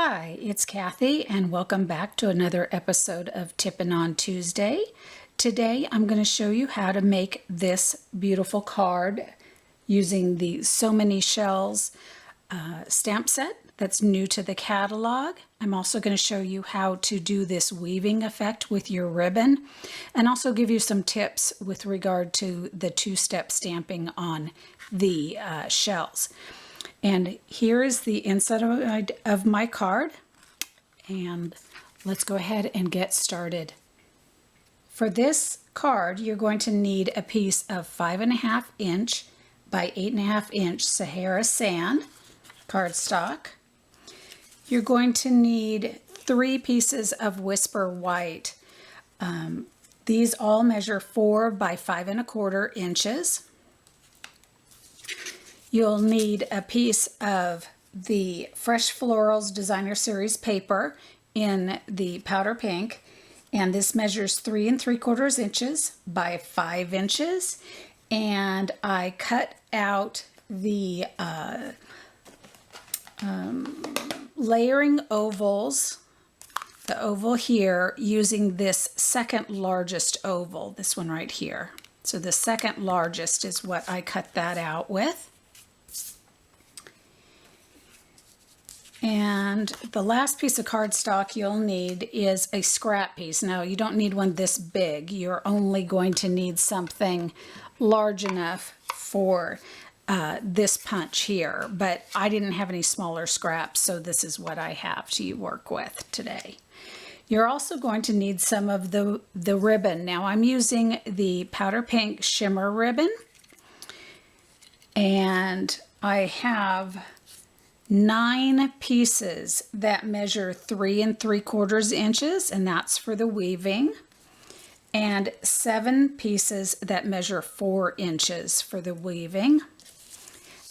Hi, it's Kathy and welcome back to another episode of Tippin' on Tuesday. Today I'm going to show you how to make this beautiful card using the So Many Shells stamp set that's new to the catalog. I'm also going to show you how to do this weaving effect with your ribbon and also give you some tips with regard to the two-step stamping on the shells. And here is the inside of my card, and let's go ahead and get started. For this card, you're going to need a piece of 5.5 inch by 8.5 inch Sahara sand cardstock. You're going to need 3 pieces of Whisper White. These all measure 4 by 5.25 inches. You'll need a piece of the Fresh Florals Designer Series paper in the powder pink, and this measures 3 3/4 inches by 5 inches. And I cut out the layering ovals, the oval here, using this second largest oval, this one right here. So the second largest is what I cut that out with. And the last piece of cardstock you'll need is a scrap piece. Now, you don't need one this big. You're only going to need something large enough for this punch here, but I didn't have any smaller scraps, so this is what I have to work with today. You're also going to need some of the ribbon. Now, I'm using the powder pink shimmer ribbon, and I have 9 pieces that measure 3 3/4 inches, and that's for the weaving, and 7 pieces that measure 4 inches for the weaving.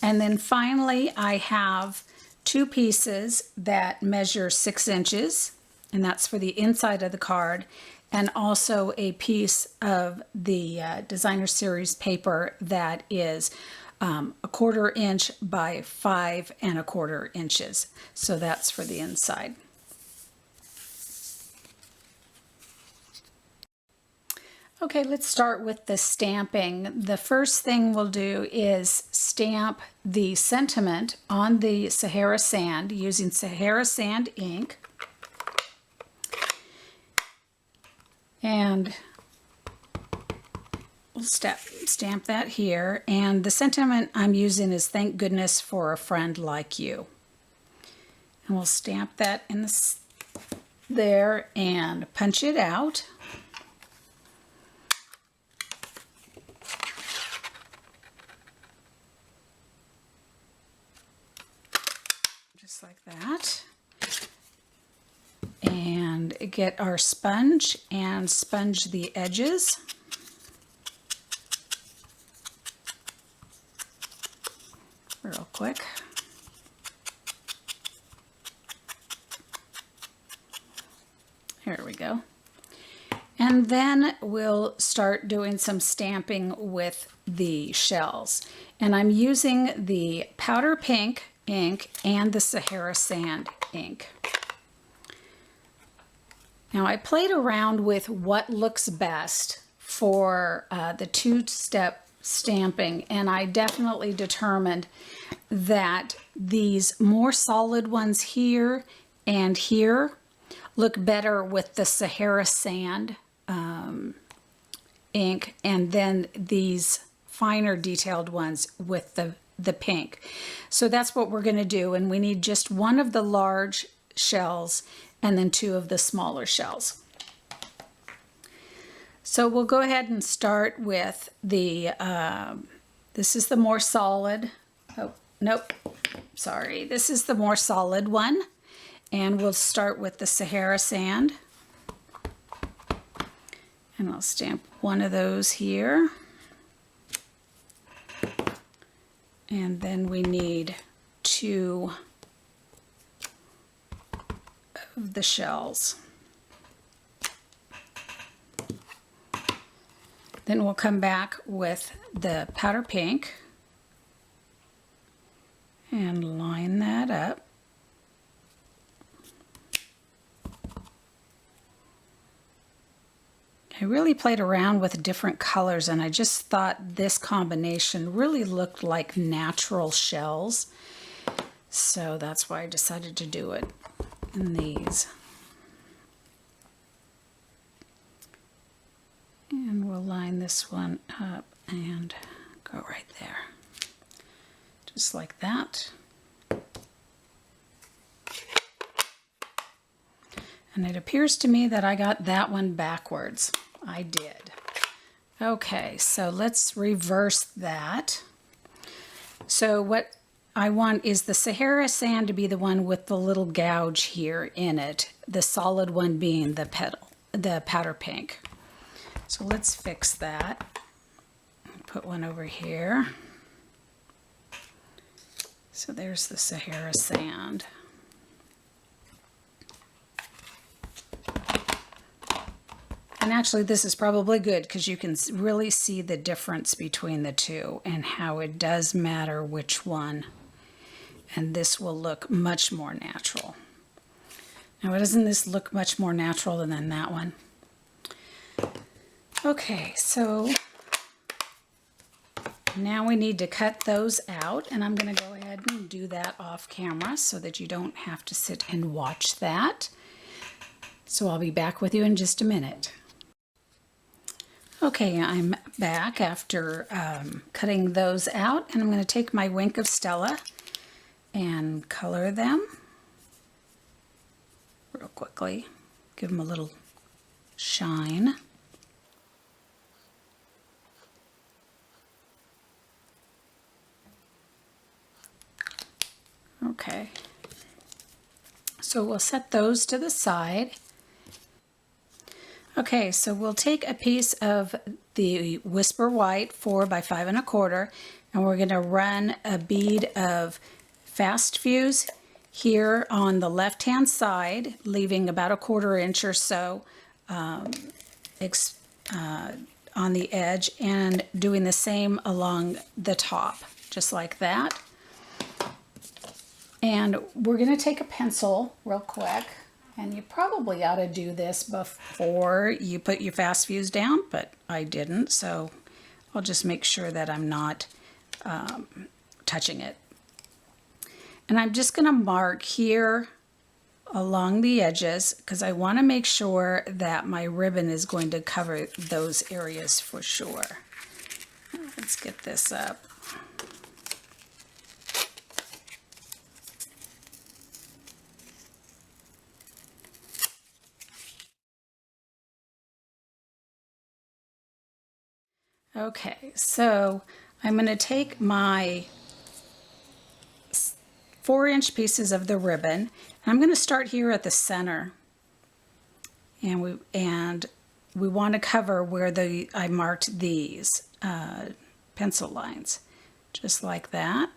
And then finally, I have 2 pieces that measure 6 inches, and that's for the inside of the card, and also a piece of the Designer Series paper that is 1/4 inch by 5 1/4 inches. So that's for the inside. Okay, let's start with the stamping. The first thing we'll do is stamp the sentiment on the Sahara sand using Sahara sand ink. And we'll stamp that here, and the sentiment I'm using is "Thank goodness for a friend like you." And we'll stamp that in there and punch it out. Just like that. And get our sponge and sponge the edges. Real quick. Here we go. And then we'll start doing some stamping with the shells. And I'm using the powder pink ink and the Sahara sand ink. Now, I played around with what looks best for the two-step stamping, and I definitely determined that these more solid ones here and here look better with the Sahara sand ink, and then these finer detailed ones with the pink. So that's what we're going to do, and we need just 1 of the large shells and then 2 of the smaller shells. So we'll go ahead and start with the, this is the more solid, oh, nope, sorry, this is the more solid one, and we'll start with the Sahara sand. And I'll stamp 1 of those here. And then we need 2 of the shells. Then we'll come back with the powder pink and line that up. I really played around with different colors, and I just thought this combination really looked like natural shells. So that's why I decided to do it in these. And we'll line this one up and go right there. Just like that. And it appears to me that I got that one backwards. I did. Okay, so let's reverse that. So what I want is the Sahara sand to be the one with the little gouge here in it, the solid one being the powder pink. So let's fix that. Put one over here. So there's the Sahara sand. And actually this is probably good because you can really see the difference between the two and how it does matter which one. And this will look much more natural. Now, doesn't this look much more natural than that one? Okay, so now we need to cut those out, and I'm going to go ahead and do that off camera so that you don't have to sit and watch that. So I'll be back with you in just a minute. Okay, I'm back after cutting those out, and I'm going to take my Wink of Stella and color them real quickly. Give them a little shine. Okay, so we'll set those to the side. Okay, so we'll take a piece of the Whisper White 4 by 5 1/4, and we're going to run a bead of Fast Fuse here on the left hand side, leaving about 1/4 inch or so on the edge, and doing the same along the top, just like that. And we're going to take a pencil real quick, and you probably ought to do this before you put your Fast Fuse down, but I didn't, so I'll just make sure that I'm not touching it. And I'm just going to mark here along the edges because I want to make sure that my ribbon is going to cover those areas for sure. Let's get this up. Okay, so I'm going to take my 4-inch pieces of the ribbon, and I'm going to start here at the center, and we want to cover where I marked these pencil lines, just like that.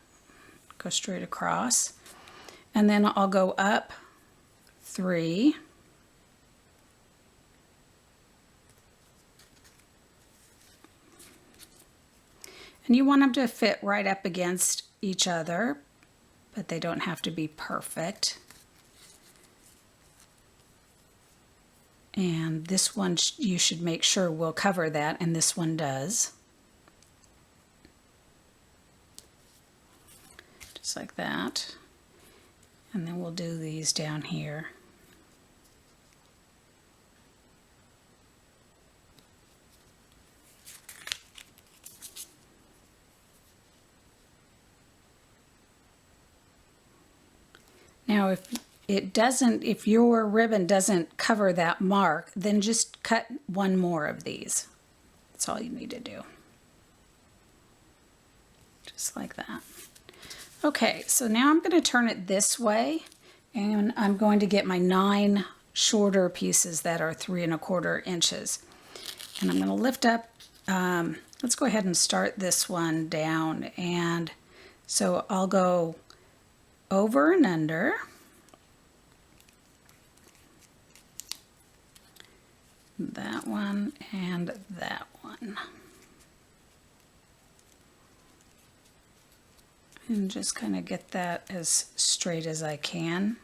Go straight across, and then I'll go up 3. And you want them to fit right up against each other, but they don't have to be perfect. And this one you should make sure will cover that, and this one does. Just like that. And then we'll do these down here. Now if your ribbon doesn't cover that mark, then just cut one more of these. That's all you need to do. Just like that. Okay, so now I'm going to turn it this way, and I'm going to get my 9 shorter pieces that are 3 1/4 inches. And I'm going to lift up, let's go ahead and start this one down. And so I'll go over and under. That one and that one. And just kind of get that as straight as I can.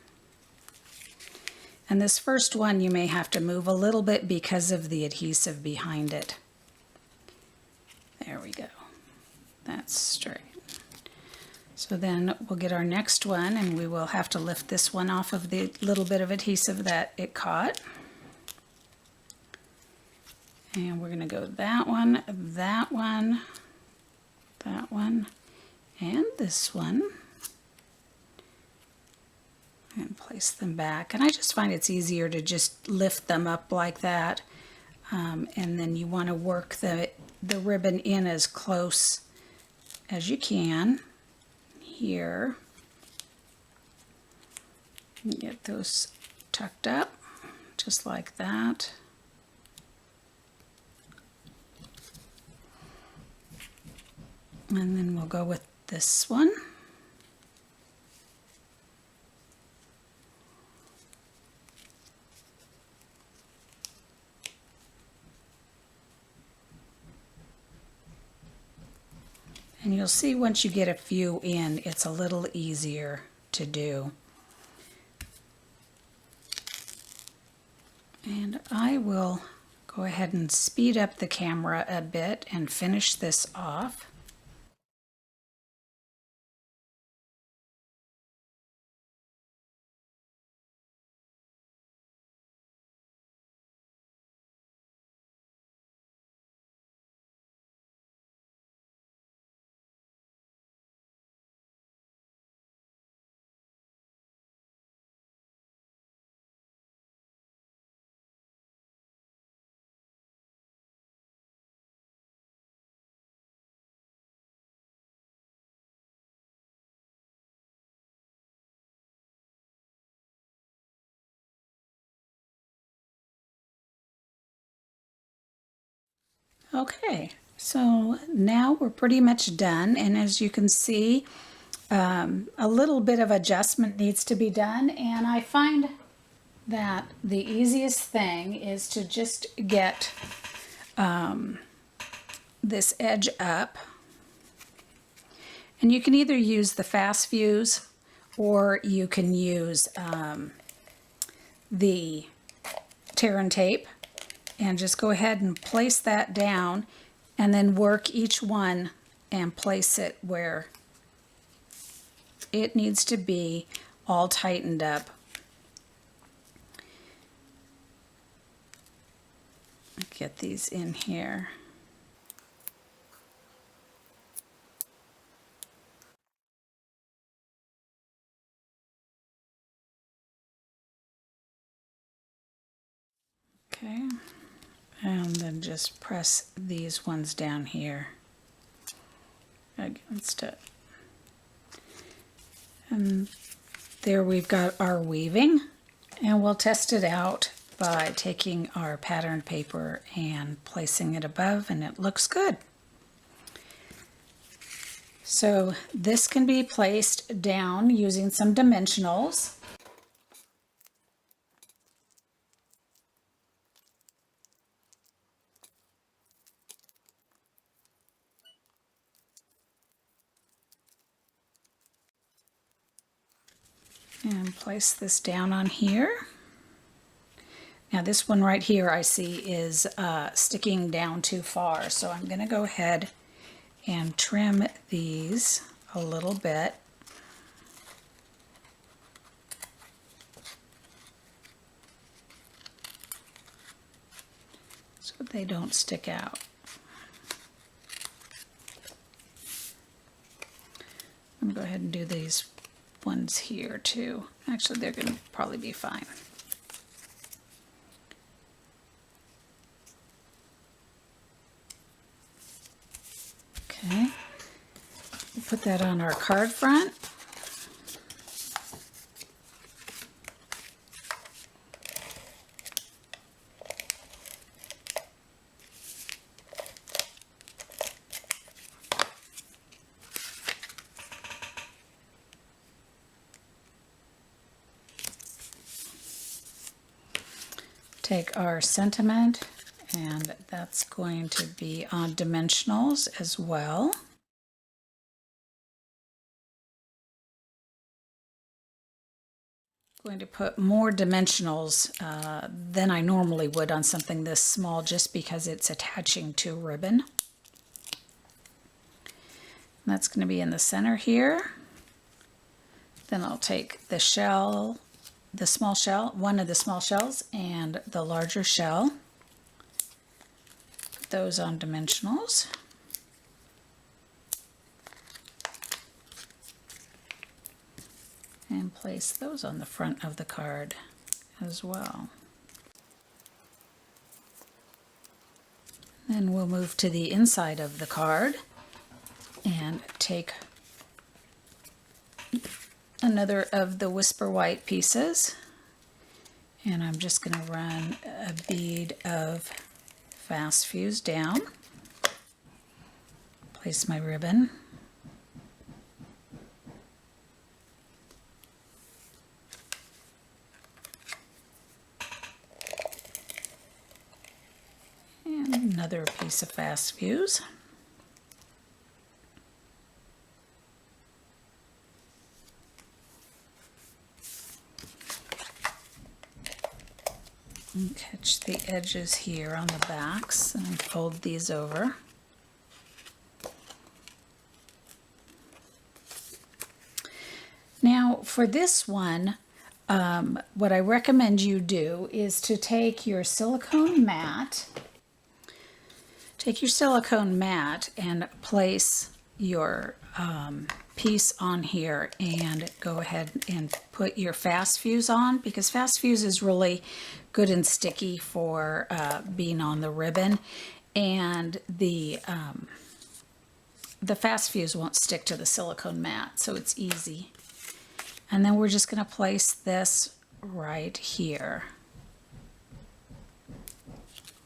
And this first one you may have to move a little bit because of the adhesive behind it. There we go. That's straight. So then we'll get our next one, and we will have to lift this one off of the little bit of adhesive that it caught. And we're going to go that one, that one, that one, and this one. And place them back. And I just find it's easier to just lift them up like that. And then you want to work the ribbon in as close as you can here. Get those tucked up just like that. And then we'll go with this one. And you'll see once you get a few in, it's a little easier to do. And I will go ahead and speed up the camera a bit and finish this off. Okay, so now we're pretty much done, and as you can see, a little bit of adjustment needs to be done, and I find that the easiest thing is to just get this edge up, and you can either use the fast fuse or you can use the tear and tape, and just go ahead and place that down and then work each one and place it where it needs to be all tightened up. Get these in here. Okay, and then just press these ones down here against it. And there we've got our weaving, and we'll test it out by taking our pattern paper and placing it above, and it looks good. So this can be placed down using some dimensionals. And place this down on here. Now this one right here I see is sticking down too far, so I'm going to go ahead and trim these a little bit. So they don't stick out. I'm going to go ahead and do these ones here too. Actually, they're going to probably be fine. Okay, we'll put that on our card front. Take our sentiment, and that's going to be on dimensionals as well. Going to put more dimensionals than I normally would on something this small just because it's attaching to ribbon. And that's going to be in the center here. Then I'll take the shell, the small shell, one of the small shells and the larger shell. Put those on dimensionals. And place those on the front of the card as well. Then we'll move to the inside of the card and take another of the Whisper White pieces, and I'm just going to run a bead of fast fuse down, place my ribbon, and another piece of fast fuse. And catch the edges here on the backs and fold these over. Now for this one, what I recommend you do is to take your silicone mat, and place your piece on here and go ahead and put your fast fuse on, because fast fuse is really good and sticky for being on the ribbon, and the fast fuse won't stick to the silicone mat, so it's easy. And then we're just going to place this right here,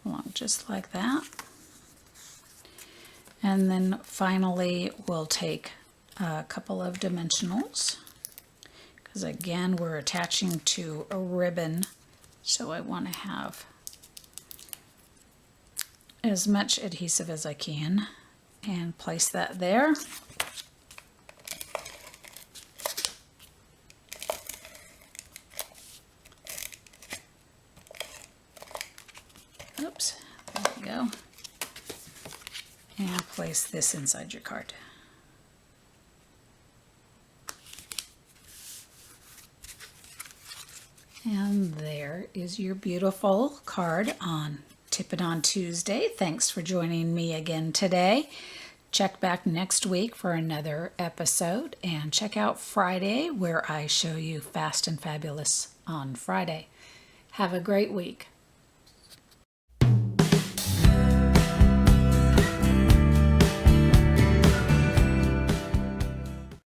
along just like that. And then finally we'll take a couple of dimensionals, because again we're attaching to a ribbon, so I want to have as much adhesive as I can, and place that there. Oops, there we go. And place this inside your card. And there is your beautiful card on Tippin' on Tuesday. Thanks for joining me again today. Check back next week for another episode, and check out Friday where I show you Fast and Fabulous on Friday. Have a great week.